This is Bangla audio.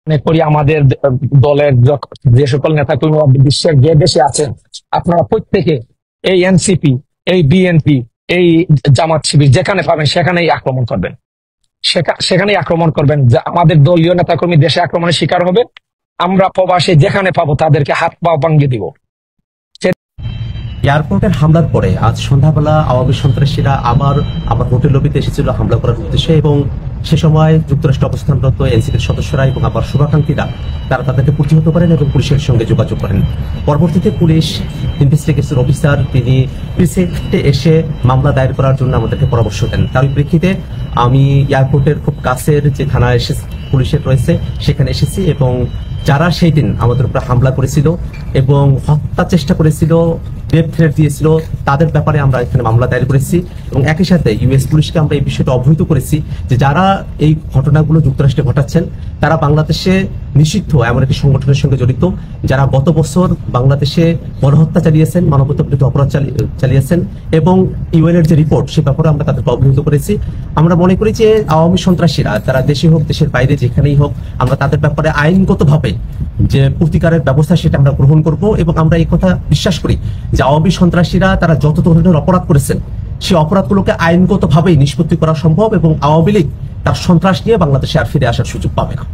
মনে করি আমাদের দলের যে সকল নেতা কর্মী বিশ্বের যে দেশে আছেন, আপনারা প্রত্যেকে এই এনসিপি, এই বিএনপি, এই জামাত শিবির যেখানে পাবেন সেখানেই আক্রমণ করবেন, সেখানেই আক্রমণ করবেন। যে আমাদের দলীয় নেতাকর্মী দেশে আক্রমণের শিকার হবে, আমরা প্রবাসে যেখানে পাবো তাদেরকে হাত পা ভাঙিয়ে দিব। এয়ারপোর্টের হামলার পরে আজ সন্ধ্যাবেলা আওয়ামী সন্ত্রাসীরা আবার আমার হোটেল লবিতে এসেছিল হামলা করার উদ্দেশ্যে, এবং সে সময় যুক্তরাষ্ট্রে অবস্থানরত এনসিপির সদস্যরা এবং আবার শুভাকাঙ্ক্ষীরা তারা তাদেরকে প্রতিহত করেন এবং পুলিশের সঙ্গে যোগাযোগ করেন। পরবর্তীতে পুলিশ ইনভেস্টিগেশন অফিসার তিনি প্রিসেক্টে এসে মামলা দায়ের করার জন্য আমাদেরকে পরামর্শ দেন। তার প্রেক্ষিতে আমি এয়ারপোর্টের খুব কাছের যে থানা পুলিশের রয়েছে সেখানে এসেছি, এবং যারা সেই দিন আমাদের উপরে হামলা করেছিল এবং হত্যা চেষ্টা করেছিল, ডেথ থ্রেট দিয়েছিল, তাদের ব্যাপারে আমরা এখানে মামলা দায়ের করেছি। এবং একই সাথে ইউএস পুলিশকে আমরা এই বিষয়টা অবহিত করেছি যে যারা এই ঘটনাগুলো যুক্তরাষ্ট্রে ঘটাচ্ছেন তারা বাংলাদেশে নিষিদ্ধ এমন একটি সংগঠনের সঙ্গে জড়িত, যারা গত বছর বাংলাদেশে গণহত্যা চালিয়েছেন, মানবতা বিরোধী অপরাধ চালিয়েছেন, এবং ইউএনের যে রিপোর্ট সে ব্যাপারে আমরা তাদেরকে অবহিত করেছি। আমরা মনে করি যে আওয়ামী সন্ত্রাসীরা তারা দেশে হোক দেশের বাইরে যেখানেই হোক, আমরা তাদের ব্যাপারে আইনগতভাবে যে প্রতিকারের ব্যবস্থা সেটা আমরা গ্রহণ করব। এবং আমরা এই কথা বিশ্বাস করি যে আওয়ামী সন্ত্রাসীরা তারা যত ধরনের অপরাধ করেছেন সেই অপরাধগুলোকে আইনগতভাবেই নিষ্পত্তি করা সম্ভব, এবং আওয়ামী লীগ তার সন্ত্রাস নিয়ে বাংলাদেশে আর ফিরে আসার সুযোগ পাবে না।